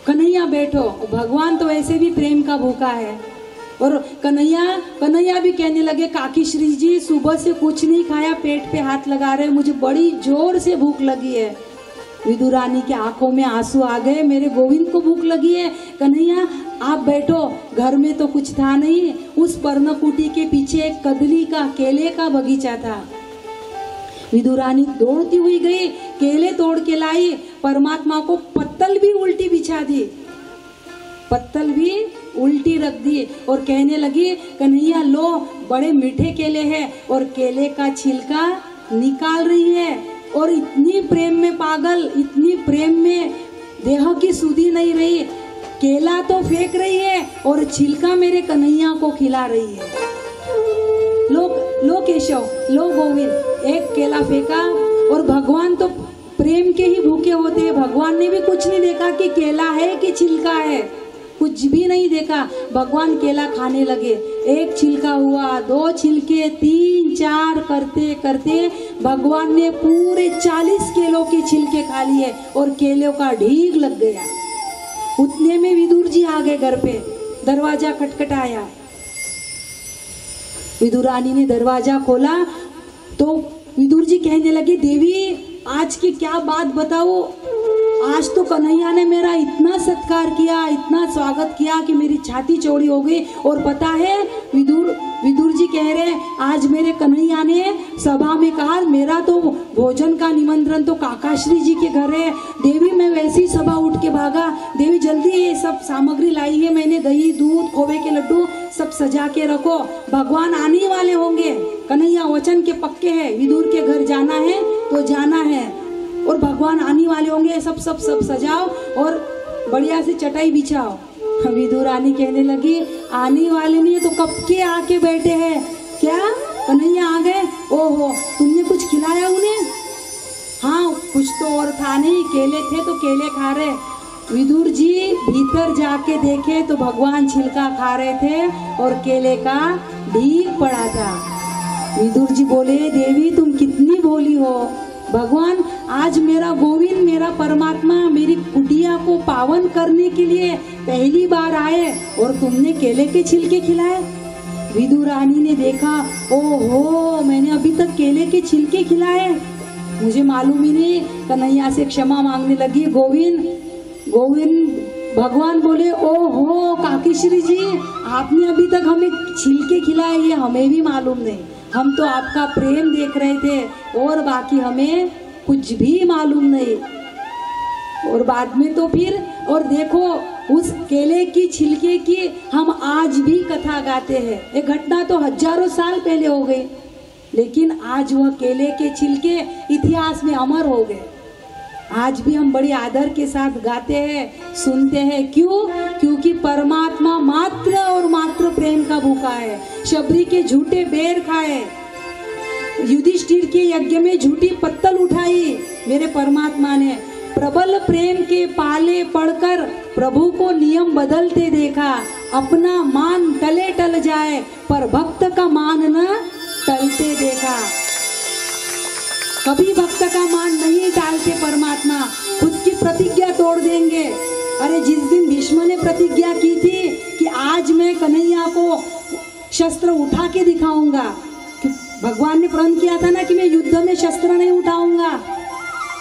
कन्हैया बैठो। भगवान तो वैसे भी प्रेम का भूखा है। और कन्हैया भी कहने लगे, काकीश्री जी सुबह से कुछ नहीं खाया, पेट पे हाथ लगा रहे, मुझे बड़ी जोर से भूख लगी है। विदुर रानी की आंखों में आंसू आ गए, मेरे गोविंद को भूख लगी है। कन्हैया आप बैठो, घर में तो कुछ था नहीं उस पर्णकुटी के पीछे एक कदली का केले का बगीचा था। विदुरानी दौड़ती हुई गई, केले तोड़ के लाई, परमात्मा को पत्तल भी उल्टी बिछा दी, पत्तल भी उल्टी रख दी और कहने लगी, कन्हैया लो बड़े मीठे केले हैं, और केले का छिलका निकाल रही है। और इतनी प्रेम में पागल, इतनी प्रेम में देह की सुधी नहीं रही, केला तो फेंक रही है और छिलका मेरे कन्हैया को खिला रही है। लो केशव, लो गोविंद, एक केला फेंका। और भगवान तो प्रेम के ही भूखे होते हैं, भगवान ने भी कुछ नहीं देखा कि केला है कि छिलका है, कुछ भी नहीं देखा। भगवान केला खाने लगे, एक छिलका हुआ, 2 छिलके, 3, 4 करते करते भगवान ने पूरे 40 केलों के छिलके खा लिए और केलों का ढीग लग गया। उतने में विदुर जी आ गए घर पे, दरवाजा खटखटाया। विदुरानी ने दरवाजा खोला तो विदुर जी कहने लगे, देवी आज की क्या बात बताओ, आज तो कन्हैया ने मेरा इतना सत्कार किया, इतना स्वागत किया कि मेरी छाती चौड़ी हो गई। और पता है विदुर जी कह रहे हैं, आज मेरे कन्हैया ने सभा में कहा, मेरा तो भोजन का निमंत्रण तो काकाश्री जी के घर है। देवी मैं वैसी सभा उठ के भागा, देवी जल्दी ये सब सामग्री लाई है मैंने, दही दूध खोवे के लड्डू सब सजा के रखो, भगवान आने वाले होंगे। कन्हैया वचन के पक्के हैं, विदुर के घर जाना है तो जाना है और भगवान आने वाले होंगे, सब सजाओ और बढ़िया से चटाई बिछाओ। विदुरानी कहने लगी, आने वाले नहीं तो कब के आके बैठे हैं, क्या कन्हैया आ गए? ओहो तुमने कुछ खिलाया उन्हें? हाँ कुछ तो और था नहीं, केले थे तो केले खा रहे। विदुर जी भीतर जाके देखे तो भगवान छिलका खा रहे थे और केले का ढीग पड़ा था। विदुर जी बोले, देवी तुम कितनी भोली हो, भगवान आज मेरा गोविंद, मेरा परमात्मा मेरी कुटिया को पावन करने के लिए पहली बार आए और तुमने केले के छिलके खिलाए। विदुरानी ने देखा, ओहो मैंने अभी तक केले के छिलके खिलाए, मुझे मालूम ही नहीं। कन्हैया से क्षमा मांगने लगी, गोविंद भगवान बोले, ओहो काकीश्री जी आपने अभी तक हमें छिलके खिलाए, ये हमें भी मालूम नहीं, हम तो आपका प्रेम देख रहे थे और बाकी हमें कुछ भी मालूम नहीं। और बाद में तो फिर, और देखो उस केले की छिलके की हम आज भी कथा गाते हैं। ये घटना तो हजारों साल पहले हो गई, लेकिन आज वह केले के छिलके इतिहास में अमर हो गए। आज भी हम बड़ी आदर के साथ गाते हैं, सुनते हैं। क्यों? क्योंकि परमात्मा मात्र और मात्र प्रेम का भूखा है। शबरी के झूठे बेर खाए, युधिष्ठिर के यज्ञ में झूठी पत्तल उठाई मेरे परमात्मा ने, प्रबल प्रेम के पाले पड़कर प्रभु को नियम बदलते देखा। अपना मान टले टल जाए पर भक्त का मान न टलते देखा। कभी भक्त का मान नहीं टालते परमात्मा, खुद की प्रतिज्ञा तोड़ देंगे। अरे जिस दिन भीष्म ने प्रतिज्ञा की थी कि आज मैं कन्हैया को शस्त्र उठा के दिखाऊंगा, भगवान ने प्रण किया था ना कि मैं युद्ध में शस्त्र नहीं उठाऊंगा।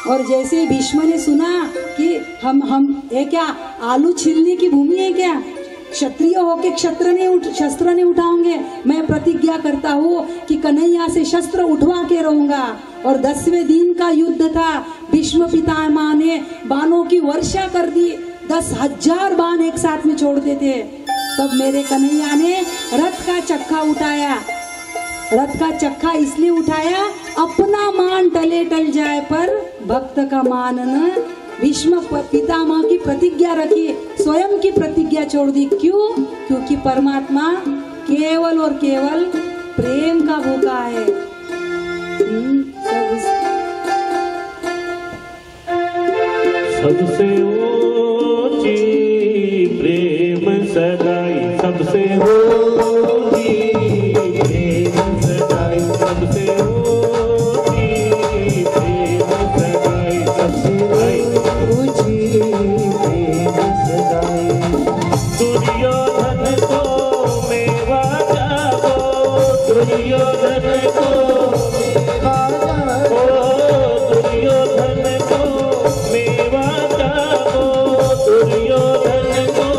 और जैसे भीष्म ने सुना कि हम ये क्या आलू छीलने की भूमि है क्या, क्षत्रिय होके शस्त्र नहीं उठाओगे, मैं प्रतिज्ञा करता हूँ कि कन्हैया से शस्त्र उठवा के रहूंगा। और 10वें दिन का युद्ध था, भीष्म पितामह ने बाणों की वर्षा कर दी, 10,000 बाण एक साथ में छोड़ते थे। तब मेरे कन्हैया ने रथ का चक्का उठाया। रथ का चक्का इसलिए उठाया, अपना मान टले टल जाए पर भक्त का मान न। भीष्म पितामह की प्रतिज्ञा रखी, स्वयं की प्रतिज्ञा छोड़ दी। क्यों? क्योंकि परमात्मा केवल और केवल प्रेम का भूखा है। सबसे ऊंची प्रेम सदाई, सबसे ऊंची प्रेम सदाई, सबसे ऊंची प्रेम सदाई, सबसे ऊंची प्रेम सदाई। दुर्योधन को मेवा जागो, दुर्योधन को मेवा जागो, दुर्योधन को मेवा जागो, दुर्योधन को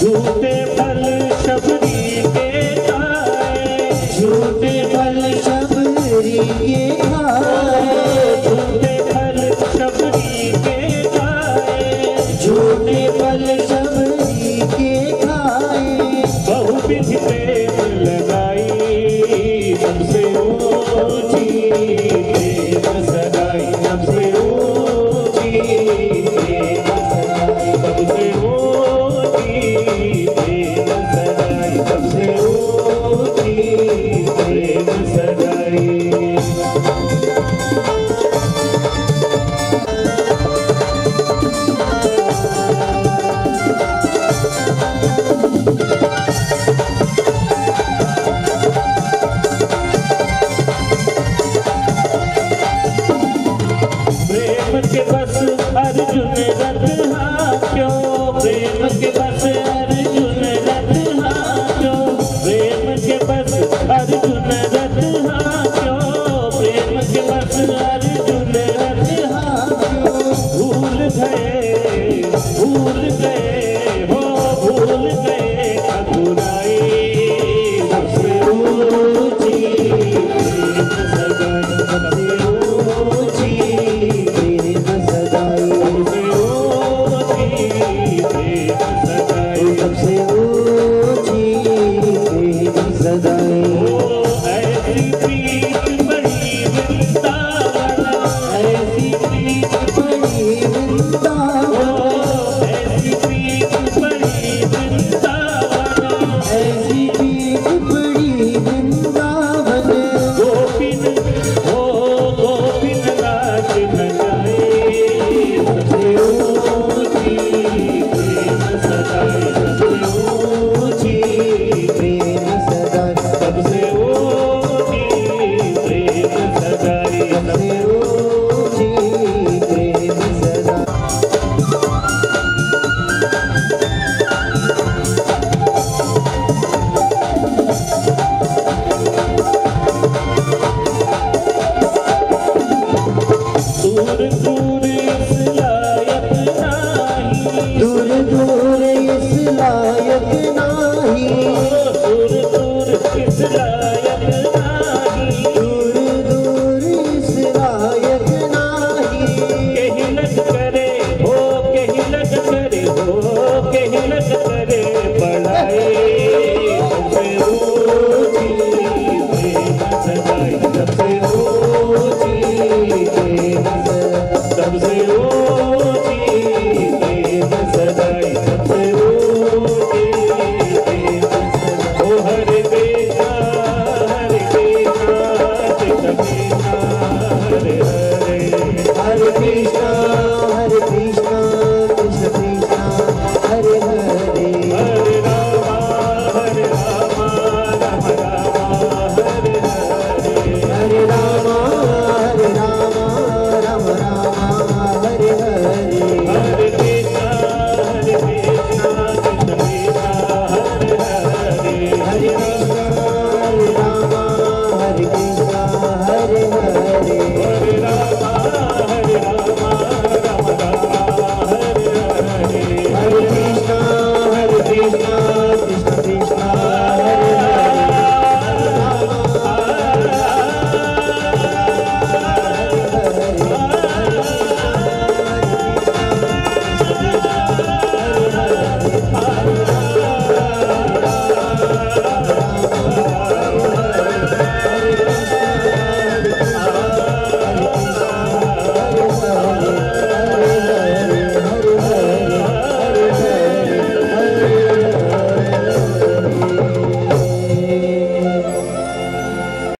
झूठे फल शबरी के खाए, झूठे फल शबरी के खाए, झूठे फल शबरी के खाए, झूठे फल शबरी के खाए, बहुविध प्रेम लगाई, सबसे ऊंची प्रेम सगाई, सबसे ऊंची प्रेम सगाई, सबसे ऊंची प्रेम सगाई, सबसे ऊंची प्रेम सगाई। प्रेम के बस अर्जुन रथ हाक्यो, प्रेम के बस अर्जुन रथ हाक्यो, प्रेम के बस अर्जुन रथ हाक्यो, प्रेम के बस अर्जुन रथ हाक्यो। भूल गए हो, भूल गए ठकुराई, सबसे ऊंची प्रेम सगाई, सबसे ऊंची प्रेम सगाई, सबसे ऊंची प्रेम सगाई। सबसे ऊंची प्रेम सगाई। ऐसी प्रीत बड़ी वृंदावन, ऐसी प्रीत बड़ी वृंदावन, ऐसी प्रीत बड़ी वृंदावन, ऐसी प्रीत बड़ी वृंदावन। गोपिन राज न जाए, सबसे ऊंची प्रेम सगाई, सबसे ऊंची प्रेम सगाई, सबसे ऊंची प्रेम सगाई, सबसे ऊंची प्रेम सगाई। दूर दूर इस लायक नाही, दूर दूर इस लायक नाही, दूर दूर इस लायक नाही, दूर दूर इस लायक नाही। कहीं लग करे हो, कहीं लग करे हो, कहीं लग करे पढ़ाई, सबसे ऊंची प्रेम सगाई, सबसे